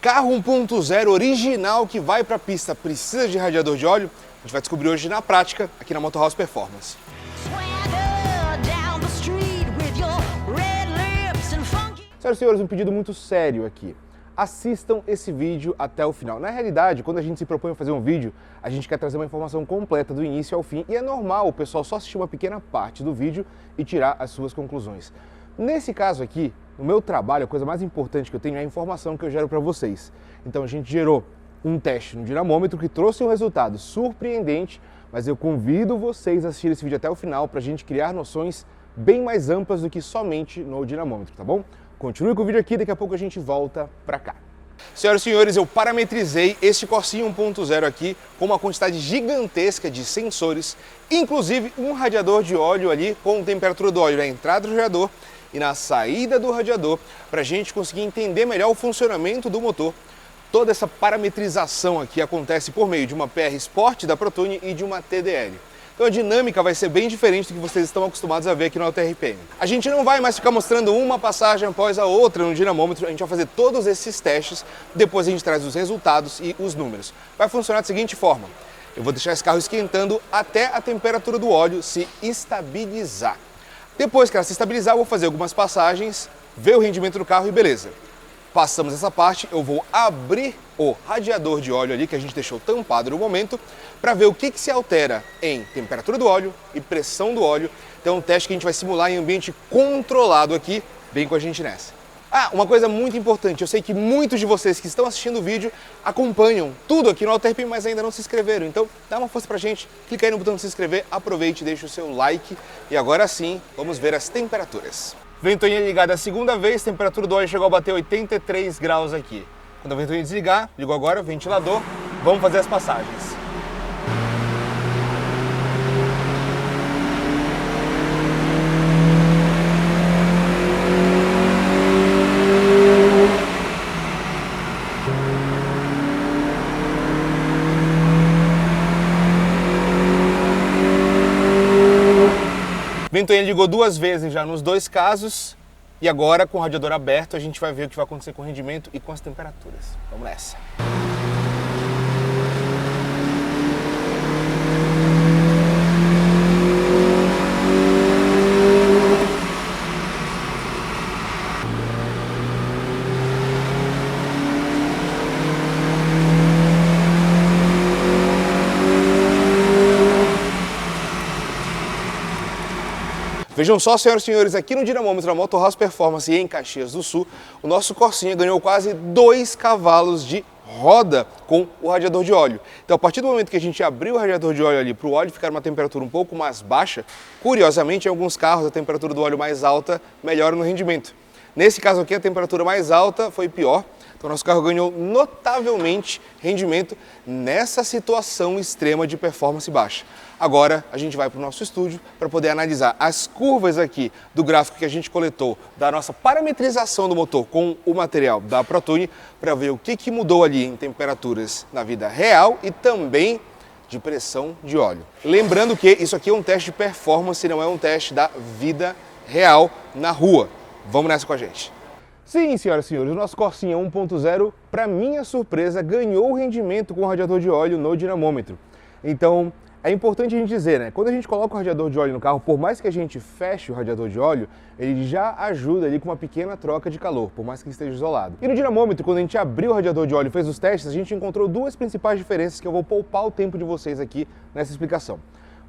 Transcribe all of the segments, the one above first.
Carro 1.0 original que vai para a pista precisa de radiador de óleo? A gente vai descobrir hoje na prática, aqui na Motor House Performance. Senhoras e senhores, um pedido muito sério aqui. Assistam esse vídeo até o final. Na realidade, quando a gente se propõe a fazer um vídeo, a gente quer trazer uma informação completa do início ao fim e é normal o pessoal só assistir uma pequena parte do vídeo e tirar as suas conclusões. Nesse caso aqui, no meu trabalho, a coisa mais importante que eu tenho é a informação que eu gero para vocês. Então a gente gerou um teste no dinamômetro que trouxe um resultado surpreendente, mas eu convido vocês a assistir esse vídeo até o final para a gente criar noções bem mais amplas do que somente no dinamômetro, tá bom? Continue com o vídeo aqui, daqui a pouco a gente volta para cá. Senhoras e senhores, eu parametrizei este Corsinha 1.0 aqui com uma quantidade gigantesca de sensores, inclusive um radiador de óleo ali com temperatura do óleo na entrada do radiador e na saída do radiador, para a gente conseguir entender melhor o funcionamento do motor. Toda essa parametrização aqui acontece por meio de uma PR Sport da Protoone e de uma TDL. Então a dinâmica vai ser bem diferente do que vocês estão acostumados a ver aqui no Auto RPM. A gente não vai mais ficar mostrando uma passagem após a outra no dinamômetro, a gente vai fazer todos esses testes, depois a gente traz os resultados e os números. Vai funcionar da seguinte forma: eu vou deixar esse carro esquentando até a temperatura do óleo se estabilizar. Depois que ela se estabilizar, eu vou fazer algumas passagens, ver o rendimento do carro e beleza. Passamos essa parte, eu vou abrir o radiador de óleo ali, que a gente deixou tampado no momento, para ver o que se altera em temperatura do óleo e pressão do óleo. Então é um teste que a gente vai simular em ambiente controlado aqui, vem com a gente nessa. Ah, uma coisa muito importante, eu sei que muitos de vocês que estão assistindo o vídeo acompanham tudo aqui no Auto RPM, mas ainda não se inscreveram. Então dá uma força pra gente, clica aí no botão de se inscrever, aproveite e deixe o seu like. E agora sim, vamos ver as temperaturas. Ventoinha ligada a segunda vez, temperatura do óleo chegou a bater 83 graus aqui. Quando a ventoinha desligar, ligo agora o ventilador, vamos fazer as passagens. Ventoinha ligou duas vezes já nos dois casos e agora com o radiador aberto a gente vai ver o que vai acontecer com o rendimento e com as temperaturas. Vamos nessa! Vejam só, senhoras e senhores, aqui no dinamômetro da Motor House Performance e em Caxias do Sul, o nosso Corsinha ganhou quase 2 cavalos de roda com o radiador de óleo. Então, a partir do momento que a gente abriu o radiador de óleo ali para o óleo ficar uma temperatura um pouco mais baixa, curiosamente, em alguns carros a temperatura do óleo mais alta melhora no rendimento. Nesse caso aqui, a temperatura mais alta foi pior. Então, nosso carro ganhou notavelmente rendimento nessa situação extrema de performance baixa. Agora, a gente vai para o nosso estúdio para poder analisar as curvas aqui do gráfico que a gente coletou da nossa parametrização do motor com o material da Protoone para ver o que mudou ali em temperaturas na vida real e também de pressão de óleo. Lembrando que isso aqui é um teste de performance, não é um teste da vida real na rua. Vamos nessa com a gente. Sim, senhoras e senhores, o nosso Corsinha 1.0, para minha surpresa, ganhou rendimento com o radiador de óleo no dinamômetro. Então, é importante a gente dizer, né? Quando a gente coloca o radiador de óleo no carro, por mais que a gente feche o radiador de óleo, ele já ajuda ali com uma pequena troca de calor, por mais que esteja isolado. E no dinamômetro, quando a gente abriu o radiador de óleo e fez os testes, a gente encontrou duas principais diferenças que eu vou poupar o tempo de vocês aqui nessa explicação.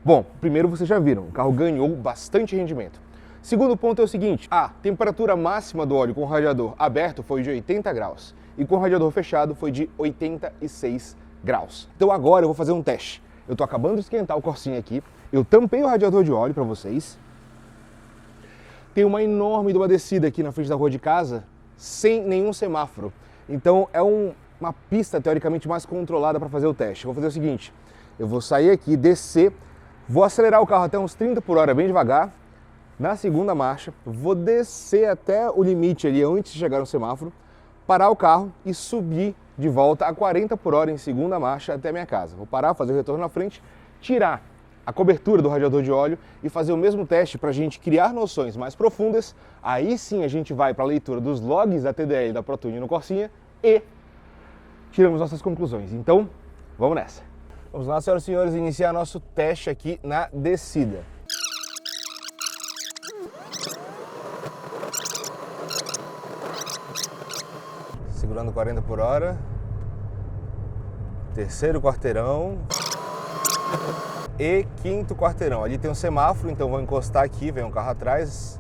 Bom, primeiro vocês já viram, o carro ganhou bastante rendimento. Segundo ponto é o seguinte, a temperatura máxima do óleo com o radiador aberto foi de 80 graus e com o radiador fechado foi de 86 graus. Então agora eu vou fazer um teste. Eu estou acabando de esquentar o Corsinha aqui, eu tampei o radiador de óleo para vocês. Tem uma enorme de uma descida aqui na frente da rua de casa, sem nenhum semáforo. Então é uma pista teoricamente mais controlada para fazer o teste. Eu vou fazer o seguinte, eu vou sair aqui, descer, vou acelerar o carro até uns 30 por hora, bem devagar. Na segunda marcha, vou descer até o limite ali antes de chegar no semáforo, parar o carro e subir de volta a 40 por hora em segunda marcha até a minha casa. Vou parar, fazer o retorno na frente, tirar a cobertura do radiador de óleo e fazer o mesmo teste para a gente criar noções mais profundas. Aí sim a gente vai para a leitura dos logs da TDL da Protoone no Corsinha e tiramos nossas conclusões. Então, vamos nessa. Vamos lá, senhoras e senhores, iniciar nosso teste aqui na descida. Segurando 40 por hora. Terceiro quarteirão. E quinto quarteirão. Ali tem um semáforo, então vou encostar aqui, vem um carro atrás.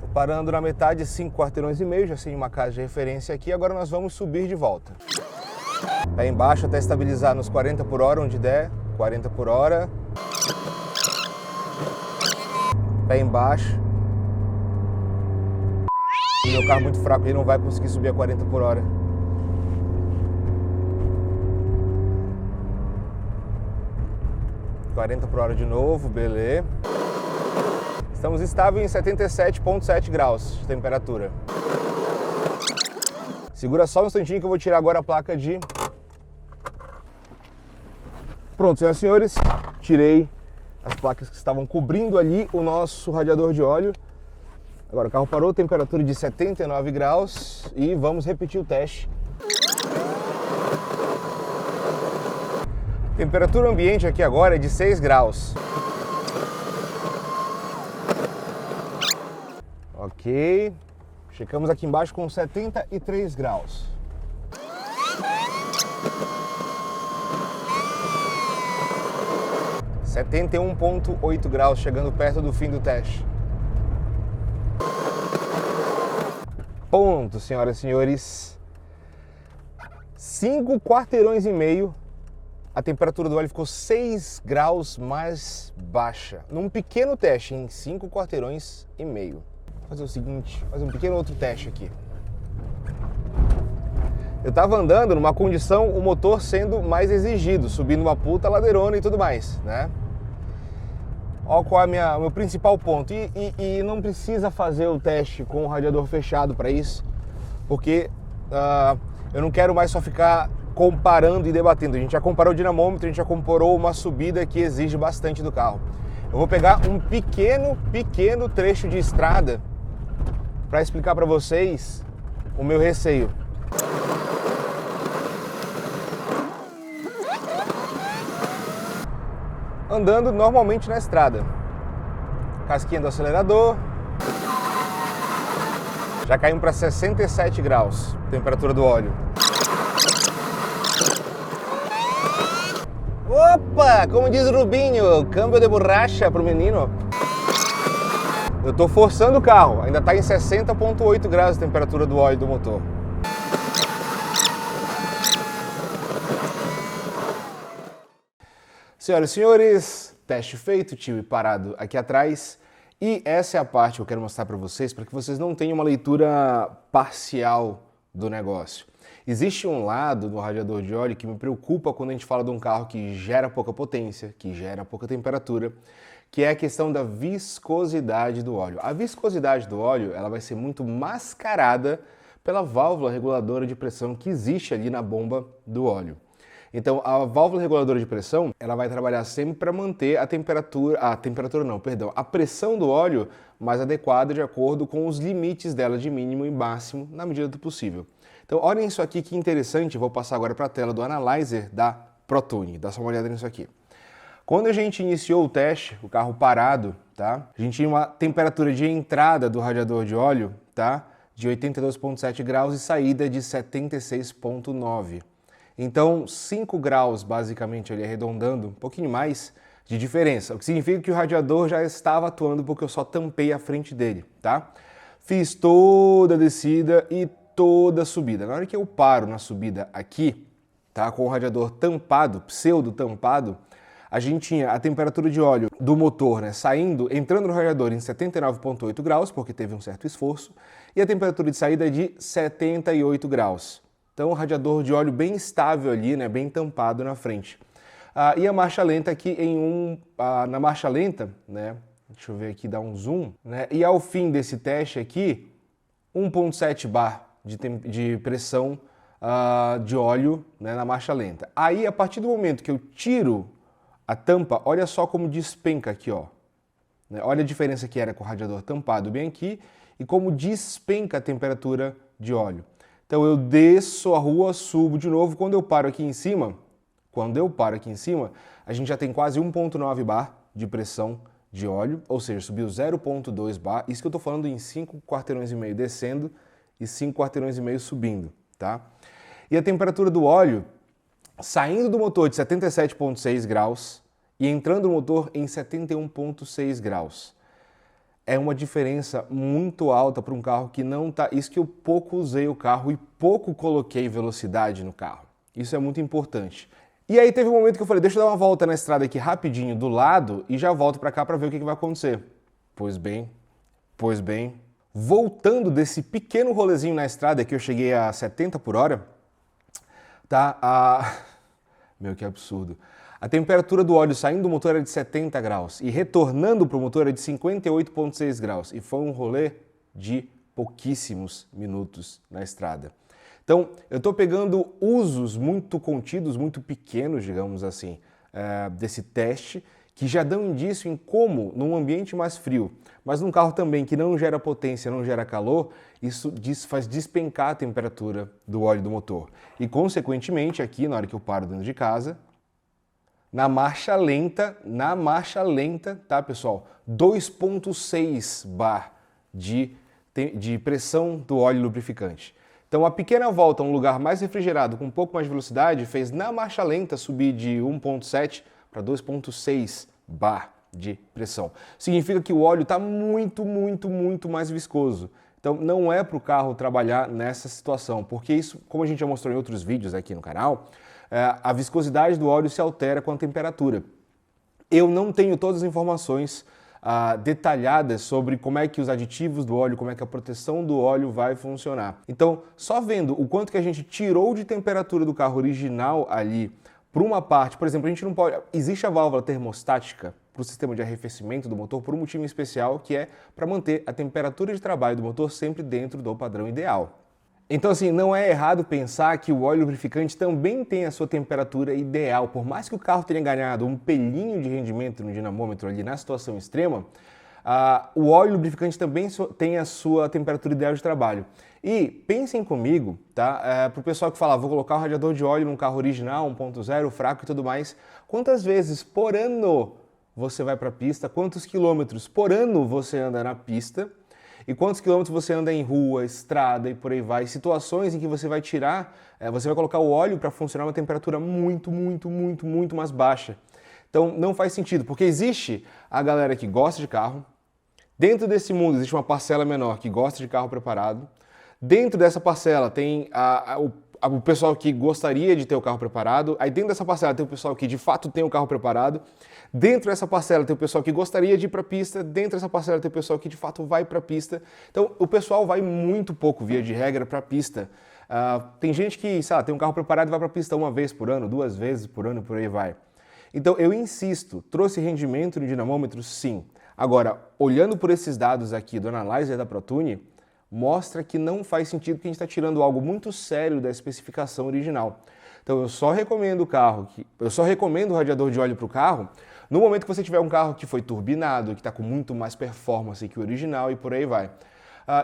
Tô parando na metade, 5 quarteirões e meio, já sei uma casa de referência aqui. Agora nós vamos subir de volta. Pé embaixo até estabilizar nos 40 por hora, onde der. 40 por hora. Pé embaixo. O meu carro muito fraco, ele não vai conseguir subir a 40 por hora. ...40 por hora de novo, beleza. Estamos estáveis em 77,7 graus de temperatura. Segura só um instantinho que eu vou tirar agora a placa de... Pronto, senhoras e senhores, tirei as placas que estavam cobrindo ali o nosso radiador de óleo. Agora o carro parou, temperatura de 79 graus e vamos repetir o teste. Temperatura ambiente aqui agora é de 6 graus. Ok. Chegamos aqui embaixo com 73 graus. – 71,8 graus, chegando perto do fim do teste. Ponto, senhoras e senhores. 5 quarteirões e meio. A temperatura do óleo ficou 6 graus mais baixa. Num pequeno teste, em 5 quarteirões e meio. Vou fazer o seguinte, fazer um pequeno outro teste aqui. Eu estava andando numa condição, o motor sendo mais exigido, subindo uma puta ladeirona e tudo mais, né? Olha qual é o meu principal ponto. E não precisa fazer o teste com o radiador fechado para isso, porque eu não quero mais só ficar comparando e debatendo. A gente já comparou o dinamômetro, a gente já comparou uma subida que exige bastante do carro. Eu vou pegar um pequeno trecho de estrada para explicar para vocês o meu receio. Andando normalmente na estrada. Casquinha do acelerador. Já caímos para 67 graus, temperatura do óleo. Opa, como diz o Rubinho, câmbio de borracha pro menino. Eu tô forçando o carro, ainda tá em 60,8 graus a temperatura do óleo do motor. Senhoras e senhores, teste feito, tive parado aqui atrás. E essa é a parte que eu quero mostrar para vocês, para que vocês não tenham uma leitura parcial do negócio. Existe um lado do radiador de óleo que me preocupa quando a gente fala de um carro que gera pouca potência, que gera pouca temperatura, que é a questão da viscosidade do óleo. A viscosidade do óleo ela vai ser muito mascarada pela válvula reguladora de pressão que existe ali na bomba do óleo. Então, a válvula reguladora de pressão, ela vai trabalhar sempre para manter a pressão do óleo mais adequada de acordo com os limites dela de mínimo e máximo na medida do possível. Então, olhem isso aqui que interessante, vou passar agora para a tela do Analyzer da ProTuning, dá só uma olhada nisso aqui. Quando a gente iniciou o teste, o carro parado, tá? A gente tinha uma temperatura de entrada do radiador de óleo, tá? De 82,7 graus e saída de 76,9. Então, 5 graus, basicamente, ali arredondando, um pouquinho mais de diferença. O que significa que o radiador já estava atuando porque eu só tampei a frente dele, tá? Fiz toda a descida e toda a subida. Na hora que eu paro na subida aqui, tá? Com o radiador tampado, pseudo-tampado, a gente tinha a temperatura de óleo do motor, né? Entrando no radiador em 79,8 graus, porque teve um certo esforço, e a temperatura de saída de 78 graus. Então, o radiador de óleo bem estável ali, né, bem tampado na frente. E a marcha lenta aqui na marcha lenta, né, deixa eu ver aqui, dar um zoom, né, e ao fim desse teste aqui, 1,7 bar de pressão de óleo, né, na marcha lenta. Aí, a partir do momento que eu tiro a tampa, olha só como despenca aqui, ó. Né, olha a diferença que era com o radiador tampado bem aqui e como despenca a temperatura de óleo. Então eu desço a rua, subo de novo, quando eu paro aqui em cima, a gente já tem quase 1,9 bar de pressão de óleo, ou seja, subiu 0,2 bar, isso que eu estou falando em 5 quarteirões e meio descendo e 5 quarteirões e meio subindo, tá? E a temperatura do óleo saindo do motor de 77,6 graus e entrando no motor em 71,6 graus. É uma diferença muito alta para um carro que não tá... Isso que eu pouco usei o carro e pouco coloquei velocidade no carro. Isso é muito importante. E aí teve um momento que eu falei, deixa eu dar uma volta na estrada aqui rapidinho do lado e já volto para cá para ver o que vai acontecer. Pois bem, voltando desse pequeno rolezinho na estrada que eu cheguei a 70 por hora, tá? Meu, que absurdo. A temperatura do óleo saindo do motor era de 70 graus e retornando para o motor era de 58,6 graus. E foi um rolê de pouquíssimos minutos na estrada. Então, eu estou pegando usos muito contidos, muito pequenos, digamos assim, desse teste, que já dão indício em como, num ambiente mais frio, mas num carro também que não gera potência, não gera calor, isso faz despencar a temperatura do óleo do motor. E, consequentemente, aqui, na hora que eu paro dentro de casa, na marcha lenta, tá, pessoal? 2,6 bar de pressão do óleo lubrificante. Então, a pequena volta a um lugar mais refrigerado, com um pouco mais de velocidade, fez na marcha lenta subir de 1,7 para 2,6 bar de pressão. Significa que o óleo está muito mais viscoso. Então, não é para o carro trabalhar nessa situação, porque isso, como a gente já mostrou em outros vídeos aqui no canal, a viscosidade do óleo se altera com a temperatura. Eu não tenho todas as informações detalhadas sobre como é que os aditivos do óleo, como é que a proteção do óleo vai funcionar. Então, só vendo o quanto que a gente tirou de temperatura do carro original ali para uma parte, por exemplo, a gente não pode... Existe a válvula termostática para o sistema de arrefecimento do motor por um motivo especial, que é para manter a temperatura de trabalho do motor sempre dentro do padrão ideal. Então, assim, não é errado pensar que o óleo lubrificante também tem a sua temperatura ideal. Por mais que o carro tenha ganhado um pelinho de rendimento no dinamômetro ali na situação extrema, o óleo lubrificante também tem a sua temperatura ideal de trabalho. E pensem comigo, tá? Para o pessoal que fala, vou colocar o radiador de óleo num carro original, 1.0, fraco e tudo mais, quantas vezes por ano você vai para a pista? Quantos quilômetros por ano você anda na pista? E quantos quilômetros você anda em rua, estrada e por aí vai, situações em que você vai você vai colocar o óleo para funcionar a uma temperatura muito mais baixa. Então não faz sentido, porque existe a galera que gosta de carro, dentro desse mundo existe uma parcela menor que gosta de carro preparado, dentro dessa parcela tem o pessoal que gostaria de ter o carro preparado, aí dentro dessa parcela tem o pessoal que de fato tem o carro preparado, dentro dessa parcela tem o pessoal que gostaria de ir para a pista, dentro dessa parcela tem o pessoal que de fato vai para a pista. Então o pessoal vai muito pouco, via de regra, para a pista. Tem gente que, sei lá, tem um carro preparado e vai para a pista uma vez por ano, 2 vezes por ano, por aí vai. Então eu insisto, trouxe rendimento no dinamômetro? Sim. Agora, olhando por esses dados aqui do Analyzer da ProTune, mostra que não faz sentido que a gente está tirando algo muito sério da especificação original. Então eu só recomendo o radiador de óleo para o carro no momento que você tiver um carro que foi turbinado, que está com muito mais performance que o original e por aí vai.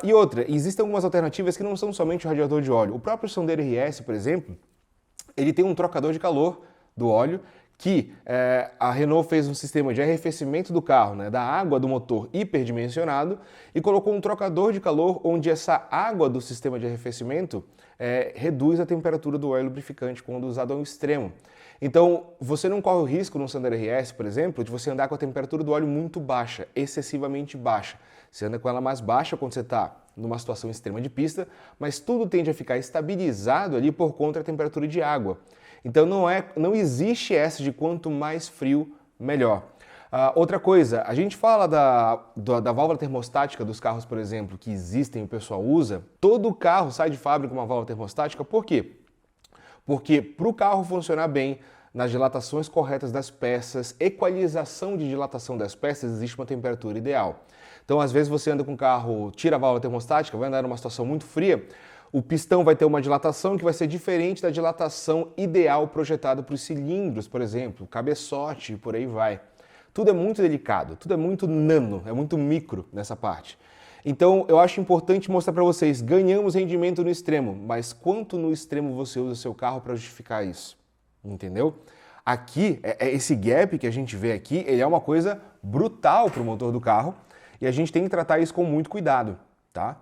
E outra, existem algumas alternativas que não são somente o radiador de óleo. O próprio Sandero RS, por exemplo, ele tem um trocador de calor do óleo que a Renault fez um sistema de arrefecimento do carro, né, da água do motor hiperdimensionado e colocou um trocador de calor onde essa água do sistema de arrefecimento reduz a temperatura do óleo lubrificante quando usado ao extremo. Então, você não corre o risco no Sandero RS, por exemplo, de você andar com a temperatura do óleo muito baixa, excessivamente baixa. Você anda com ela mais baixa quando você está numa situação extrema de pista, mas tudo tende a ficar estabilizado ali por conta da temperatura de água. Então não existe essa de quanto mais frio, melhor. Outra coisa, a gente fala da válvula termostática dos carros, por exemplo, que existem e o pessoal usa. Todo carro sai de fábrica com uma válvula termostática, por quê? Porque para o carro funcionar bem, nas dilatações corretas das peças, equalização de dilatação das peças, existe uma temperatura ideal. Então, às vezes você anda com o carro, tira a válvula termostática, vai andar numa situação muito fria, o pistão vai ter uma dilatação que vai ser diferente da dilatação ideal projetada para os cilindros, por exemplo, cabeçote e por aí vai. Tudo é muito delicado, tudo é muito nano, é muito micro nessa parte. Então, eu acho importante mostrar para vocês, ganhamos rendimento no extremo, mas quanto no extremo você usa o seu carro para justificar isso? Entendeu? Aqui, esse gap que a gente vê aqui, ele é uma coisa brutal para o motor do carro e a gente tem que tratar isso com muito cuidado, tá?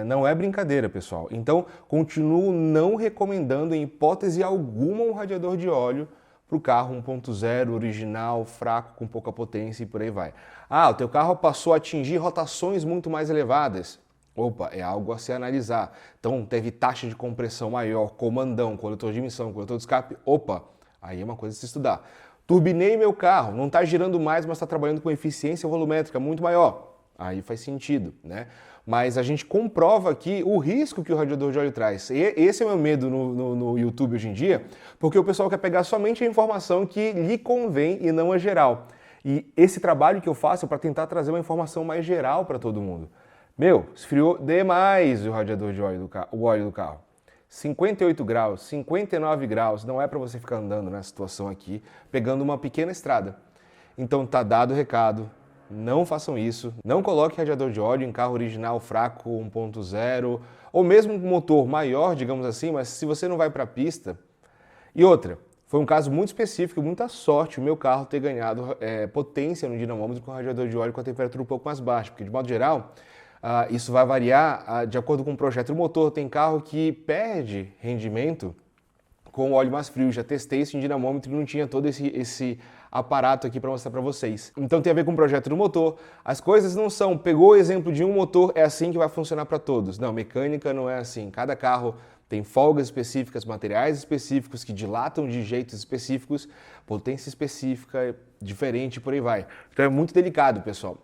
Não é brincadeira, pessoal. Então, continuo não recomendando em hipótese alguma um radiador de óleo para o carro 1.0 original, fraco, com pouca potência e por aí vai. Ah, o teu carro passou a atingir rotações muito mais elevadas. Opa, é algo a se analisar. Então, teve taxa de compressão maior, comandão, coletor de emissão, coletor de escape. Opa, aí é uma coisa a se estudar. Turbinei meu carro, não está girando mais, mas está trabalhando com eficiência volumétrica muito maior. Aí faz sentido, né? Mas a gente comprova aqui o risco que o radiador de óleo traz. E esse é o meu medo no YouTube hoje em dia, porque o pessoal quer pegar somente a informação que lhe convém e não a geral. E esse trabalho que eu faço é para tentar trazer uma informação mais geral para todo mundo. Meu, esfriou demais o radiador de óleo o óleo do carro. 58 graus, 59 graus, não é para você ficar andando nessa situação aqui, pegando uma pequena estrada. Então tá dado o recado. Não façam isso, não coloque radiador de óleo em carro original fraco 1.0 ou mesmo motor maior, digamos assim, mas se você não vai para a pista. E outra, foi um caso muito específico, muita sorte o meu carro ter ganhado potência no dinamômetro com radiador de óleo com a temperatura um pouco mais baixa, porque de modo geral isso vai variar de acordo com o projeto do motor. Tem carro que perde rendimento com o óleo mais frio. Já testei isso em dinamômetro e não tinha todo esse aparato aqui para mostrar para vocês. Então tem a ver com o projeto do motor. As coisas não são, pegou o exemplo de um motor, é assim que vai funcionar para todos. Não, mecânica não é assim. Cada carro tem folgas específicas, materiais específicos que dilatam de jeitos específicos, potência específica, diferente, por aí vai. Então é muito delicado, pessoal.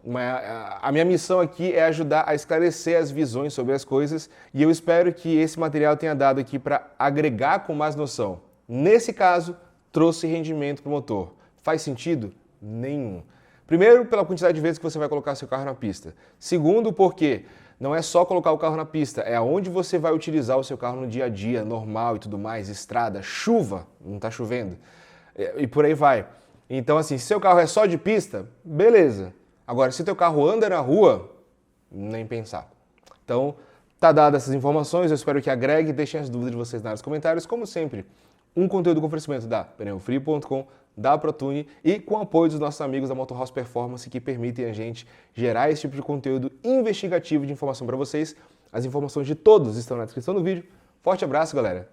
A minha missão aqui é ajudar a esclarecer as visões sobre as coisas e eu espero que esse material tenha dado aqui para agregar com mais noção. Nesse caso, trouxe rendimento para o motor. Faz sentido? Nenhum. Primeiro, pela quantidade de vezes que você vai colocar seu carro na pista. Segundo, porque não é só colocar o carro na pista, é aonde você vai utilizar o seu carro no dia a dia, normal e tudo mais, estrada, chuva, não está chovendo, e por aí vai. Então, assim, se seu carro é só de pista, beleza. Agora, se teu carro anda na rua, nem pensar. Então, tá dadas essas informações, eu espero que agregue, deixem as dúvidas de vocês nos comentários, como sempre. Um conteúdo com oferecimento da pneufrio.com, da ProTune e com o apoio dos nossos amigos da Motorhouse Performance que permitem a gente gerar esse tipo de conteúdo investigativo de informação para vocês. As informações de todos estão na descrição do vídeo. Forte abraço, galera,